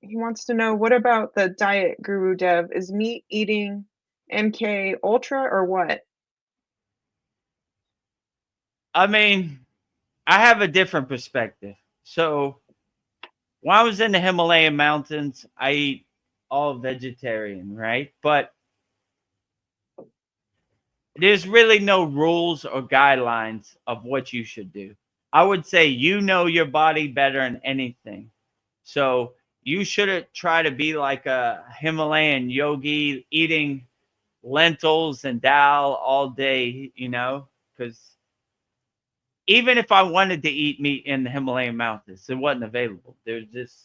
he wants to know, what about the diet, Guru Dev? Is meat eating MK Ultra or what? I mean, I have a different perspective. So when I was in the Himalayan mountains, I eat all vegetarian, right? But there's really no rules or guidelines of what you should do. I would say you know your body better than anything. So you shouldn't try to be like a Himalayan yogi eating lentils and dal all day, because even if I wanted to eat meat in the Himalayan mountains, it wasn't available. There's just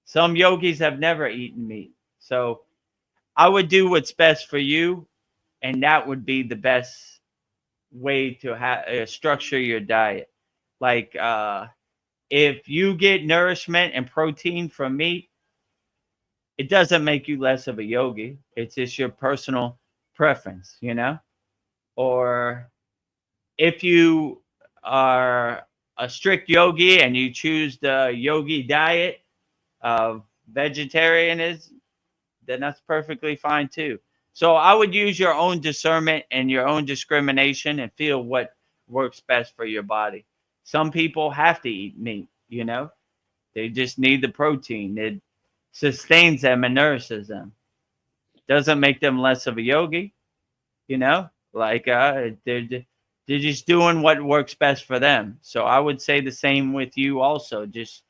some yogis have never eaten meat. So I would do what's best for you, and that would be the best way to structure your diet. Like if you get nourishment and protein from meat, it doesn't make you less of a yogi. It's just your personal preference. Or if you are a strict yogi and you choose the yogi diet of vegetarianism, then that's perfectly fine too. So I would use your own discernment and your own discrimination and feel what works best for your body. Some people have to eat meat. They just need the protein. It sustains them and nourishes them. Doesn't make them less of a yogi. Like they're just doing what works best for them. So I would say the same with you also. Just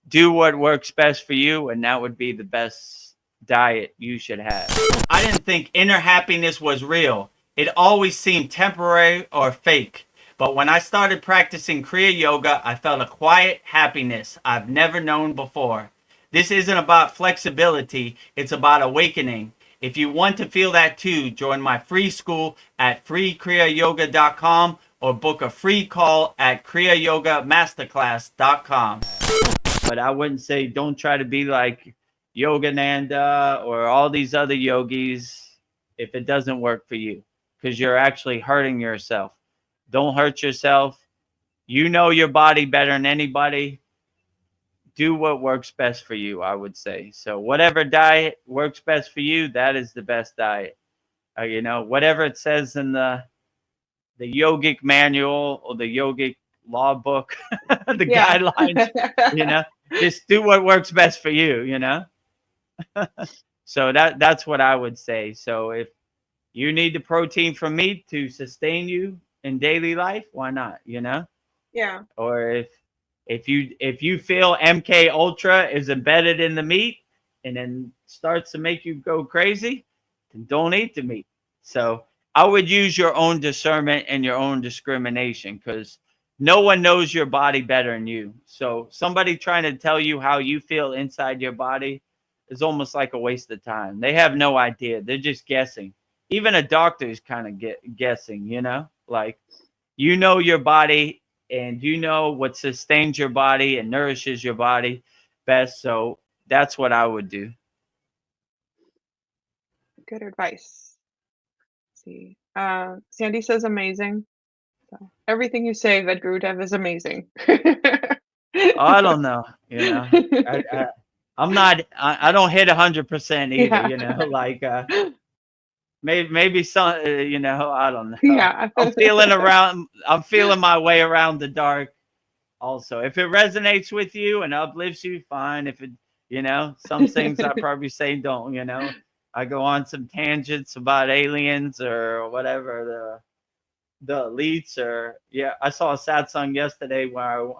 do what works best for you, and that would be the best diet you should have. I didn't think inner happiness was real. It always seemed temporary or fake. But when I started practicing Kriya Yoga, I felt a quiet happiness I've never known before. This isn't about flexibility, it's about awakening. If you want to feel that too, join my free school at freekriyayogamasterclass.com or book a free call at kriyayogamasterclass.com. But I wouldn't say don't try to be like Yogananda or all these other yogis if it doesn't work for you, because you're actually hurting yourself. Don't hurt yourself. You know your body better than anybody. Do what works best for you, I would say. So whatever diet works best for you, that is the best diet. Whatever it says in the yogic manual or the yogic law book, the Yeah. guidelines, you know, just do what works best for you. So that's what I would say. So if you need the protein from meat to sustain you in daily life, why not? Yeah. Or if you feel MK Ultra is embedded in the meat and then starts to make you go crazy, then don't eat the meat. So I would use your own discernment and your own discrimination, because no one knows your body better than you. So somebody trying to tell you how you feel inside your body is almost like a waste of time. They have no idea. They're just guessing. Even a doctor is kind of guessing. Like, you know your body, and you know what sustains your body and nourishes your body best. So that's what I would do. Good advice. Let's see. Sandy says amazing. So everything you say, that Guru Dev is amazing. Oh, I don't know. I'm not. I don't hit 100% either. Yeah. Like maybe some. I don't know. Yeah. I'm feeling around. I'm feeling my way around the dark. Also, if it resonates with you and uplifts you, fine. If some things I probably say don't. I go on some tangents about aliens or whatever, the elites, or yeah. I saw a sad song yesterday where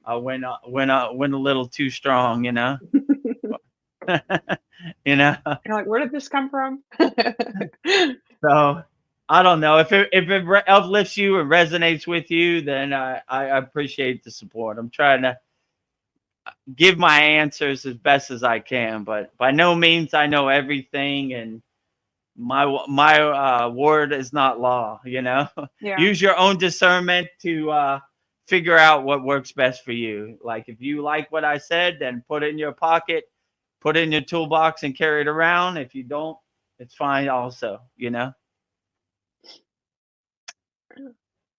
I went a little too strong. you know. You're like, where did this come from? So I don't know if it uplifts you and resonates with you, then I appreciate the support. I'm trying to give my answers as best as I can, but by no means I know everything, and my word is not law. Yeah. Use your own discernment to figure out what works best for you. Like, if you like what I said, then put it in your pocket, put it in your toolbox and carry it around. If you don't, it's fine also.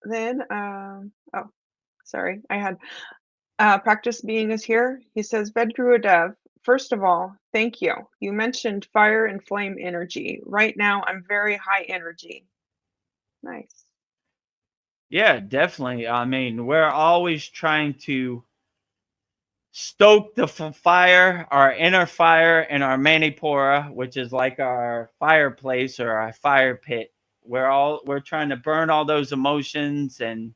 Then, oh, sorry. Practice Being is here. He says, Vedgurudev, first of all, thank you. You mentioned fire and flame energy. Right now, I'm very high energy. Nice. Yeah, definitely. I mean, we're always trying to stoke the fire, our inner fire in our manipura, which is like our fireplace or our fire pit. We're trying to burn all those emotions and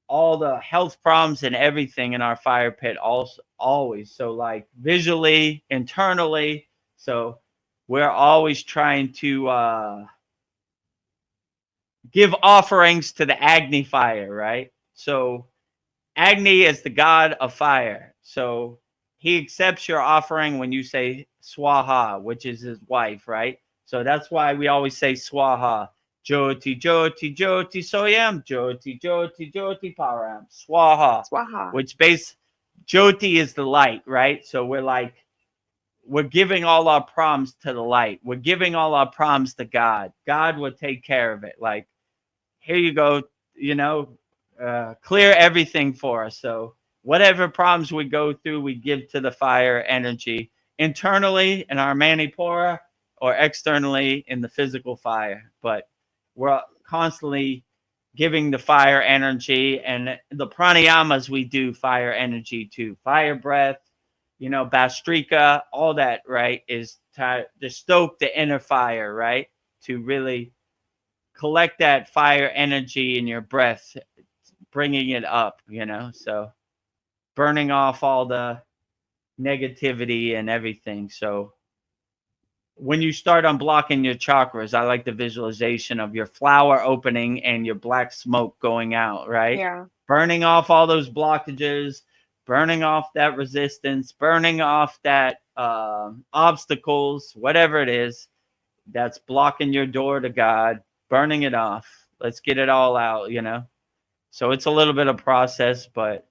all the health problems and everything in our fire pit also always. So like visually, internally. So we're always trying to give offerings to the Agni fire, right? So Agni is the god of fire. So he accepts your offering when you say Swaha, which is his wife, right? So that's why we always say Swaha. Jyoti, Jyoti, Jyoti, Soyam, Jyoti, Jyoti, Jyoti, Param, Swaha, Swaha. which base Jyoti is the light, right? So we're giving all our problems to the light. We're giving all our problems to God. God will take care of it. Like, here you go, you know, clear everything for us. So whatever problems we go through, we give to the fire energy internally in our manipura or externally in the physical fire. But we're constantly giving the fire energy, and the pranayamas we do fire energy too. Fire breath, you know, Bastrika, all that, right, is to stoke the inner fire, right? To really collect that fire energy in your breath, bringing it up, you know, so burning off all the negativity and everything. So when you start unblocking your chakras, I like the visualization of your flower opening and your black smoke going out, right? Yeah. Burning off all those blockages, burning off that resistance, burning off that obstacles, whatever it is that's blocking your door to God, burning it off. Let's get it all out, you know? So it's a little bit of process, but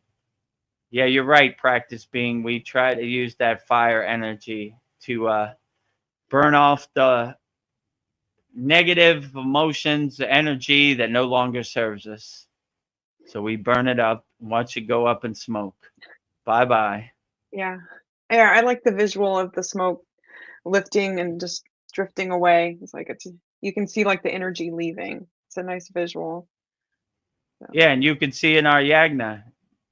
yeah, you're right. Practice Being, we try to use that fire energy to burn off the negative emotions, the energy that no longer serves us. So we burn it up, watch it go up in smoke. Bye bye. Yeah. Yeah, I like the visual of the smoke lifting and just drifting away. It's like you can see like the energy leaving. It's a nice visual. So, Yeah, and you can see in our yagna,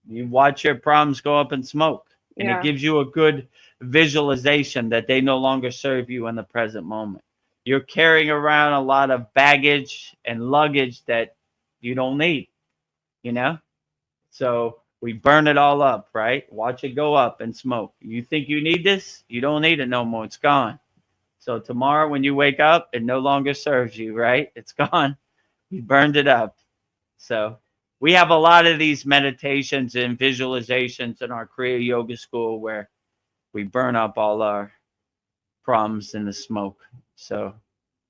you watch your problems go up in smoke, and it yeah. gives you a good visualization that they no longer serve you in the present moment. You're carrying around a lot of baggage and luggage that you don't need, you know? So we burn it all up, right? Watch it go up in smoke. You think you need this? You don't need it no more. It's gone. So tomorrow when you wake up, it no longer serves you, right? It's gone. You burned it up. So we have a lot of these meditations and visualizations in our Kriya Yoga school where we burn up all our problems in the smoke. So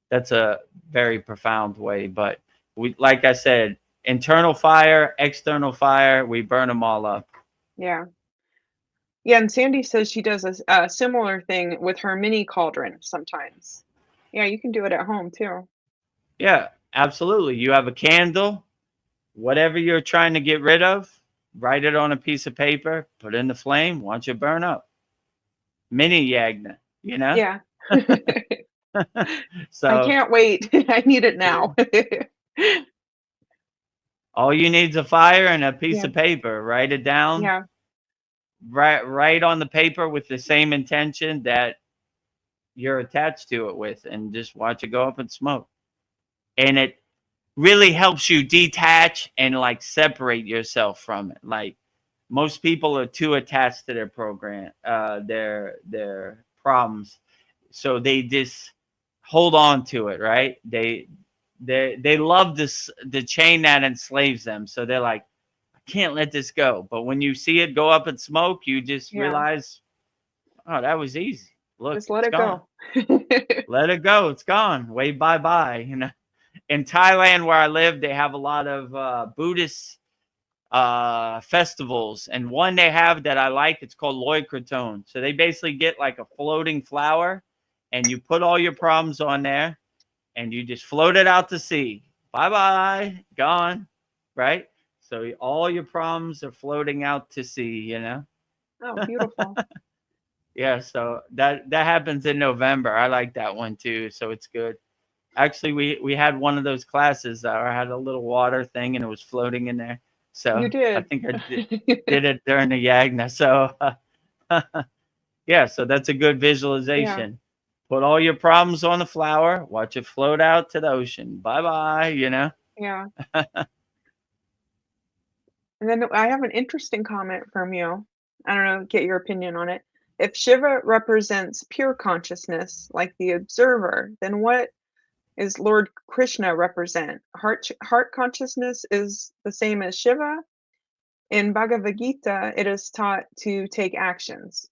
that's a very profound way. But we, like I said, internal fire, external fire, we burn them all up. Yeah. Yeah, and Sandy says she does a similar thing with her mini cauldron sometimes. Yeah, you can do it at home too. Yeah, absolutely. You have a candle, whatever you're trying to get rid of, write it on a piece of paper, put it in the flame, watch it burn up. Mini yagna, you know? Yeah. I So can't wait. I need it now. all you need is a fire and a piece Yeah. of paper. Write it down. Yeah. Write on the paper with the same intention that you're attached to it with, and just watch it go up in smoke. And it really helps you detach and like separate yourself from it. Like most people are too attached to their program, their problems, so they just hold on to it, right? They love this, the chain that enslaves them, so they're like, I can't let this go. But when you see it go up in smoke, you just Yeah. realize, oh, that was easy. Look, Just let it's it gone. go. Let it go. It's gone. Wave bye bye. You know, in Thailand where I live, they have a lot of Buddhist festivals, and one they have that I like, it's called Loy Kraton. So they basically get like a floating flower, and you put all your problems on there, and you just float it out to sea. Bye bye, gone, right? So all your problems are floating out to sea, you know? Oh, beautiful. Yeah, so that happens in November. I like that one too, so it's good. Actually, we had one of those classes that I had a little water thing and it was floating in there. You So I did. think did it during the Yagna. So yeah, so that's a good Yeah, visualization. Put all your problems on the flower, watch it float out to the ocean. Bye bye, you know? yeah. And then I have an interesting comment from you. I don't know, get your opinion on it. If Shiva represents pure consciousness, like the observer, then what is Lord Krishna represent? Heart consciousness is the same as Shiva. In Bhagavad Gita, it is taught to take actions.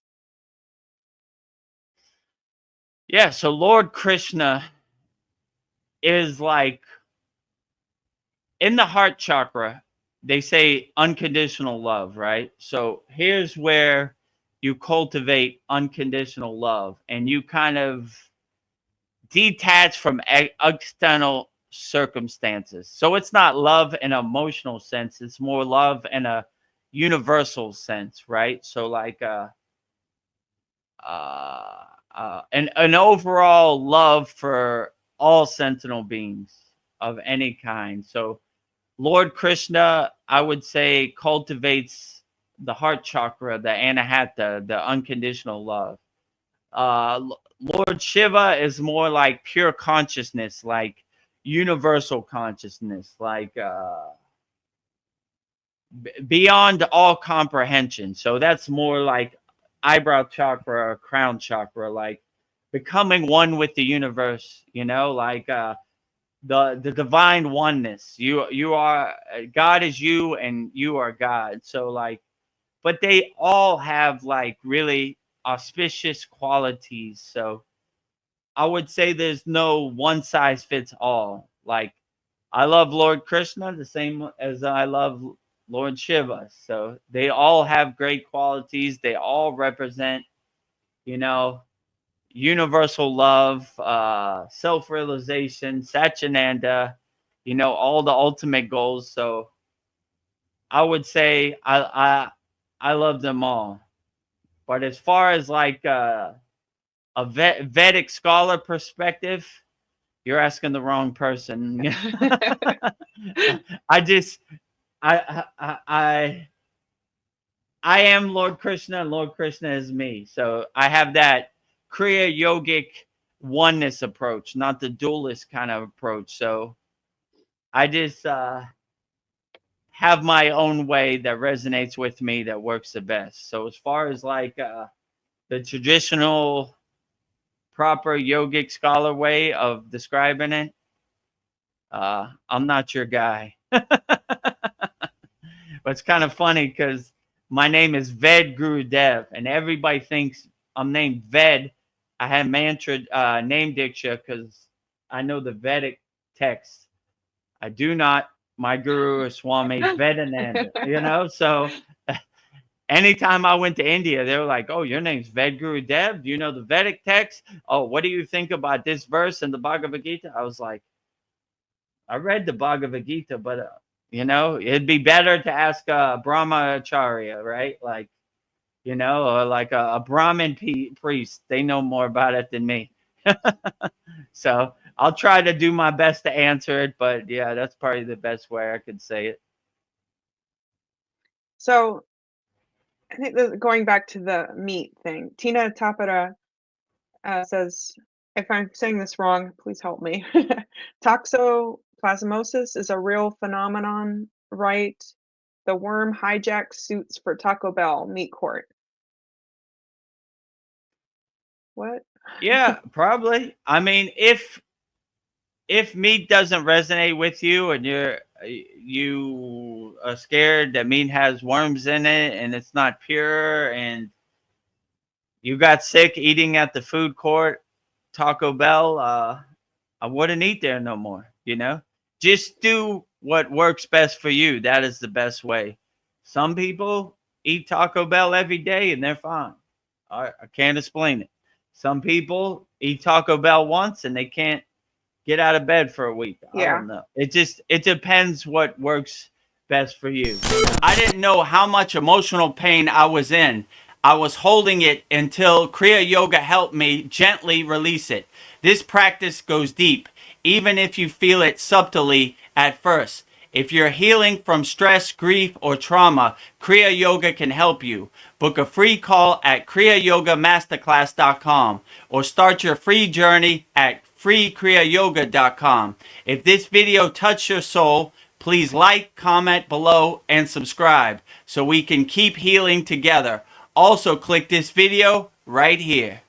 Yeah, so Lord Krishna is like in the heart chakra, they say unconditional love, right? So here's where you cultivate unconditional love and you kind of detach from external circumstances. So it's not love in an emotional sense, it's more love in a universal sense, right? So like uh, an overall love for all sentinel beings of any kind. So Lord Krishna, I would say, cultivates the heart chakra, the anahata, the unconditional love. Lord Shiva is more like pure consciousness, like universal consciousness, like beyond all comprehension. So that's more like eyebrow chakra or crown chakra, like becoming one with the universe, you know, like the divine oneness. You are God is you and you are God. So like, but they all have like really auspicious qualities. So I would say there's no one size fits all. Like I love Lord Krishna the same as I love Lord Shiva. So they all have great qualities. They all represent, you know, universal love, self-realization, Satchinanda, you know, all the ultimate goals. So I would say I love them all. But as far as like a Vedic scholar perspective, you're asking the wrong person. I just I am Lord Krishna and Lord Krishna is me. So I have that Kriya yogic oneness approach, not the dualist kind of approach. So I just have my own way that resonates with me that works the best. So as far as like the traditional proper yogic scholar way of describing it, I'm not your guy. But it's kind of funny because my name is Ved Guru Dev, and everybody thinks I'm named Ved. I had mantra name diksha because I know the Vedic text. I do not. My guru is Swami Vedananda, you know? So anytime I went to India, they were like, oh, your name's Ved Guru Dev. Do you know the Vedic text? Oh, what do you think about this verse in the Bhagavad Gita? I was like, I read the Bhagavad Gita, but you know, it'd be better to ask a Brahmacharya, right? Like, you know, or like a Brahmin priest. They know more about it than me. So I'll try to do my best to answer it, but yeah, that's probably the best way I could say it. So I think going back to the meat thing, Tina Tapara says, if I'm saying this wrong, please help me. Toxoplasmosis is a real phenomenon, right? The worm hijacks suits for Taco Bell meat court. What? Yeah, probably. I mean, if meat doesn't resonate with you and you are scared that meat has worms in it and it's not pure and you got sick eating at the food court, Taco Bell, I wouldn't eat there no more, you know? Just do what works best for you. That is the best way. Some people eat Taco Bell every day and they're fine. I can't explain it. Some people eat Taco Bell once and they can't get out of bed for a week. I Yeah. don't know. It depends what works best for you. I didn't know how much emotional pain I was in. I was holding it until Kriya Yoga helped me gently release it. This practice goes deep, even if you feel it subtly at first. If you're healing from stress, grief, or trauma, Kriya Yoga can help you. Book a free call at kriyayogamasterclass.com or start your free journey at freekriyayoga.com. If this video touched your soul, please like, comment below, and subscribe so we can keep healing together. Also, click this video right here.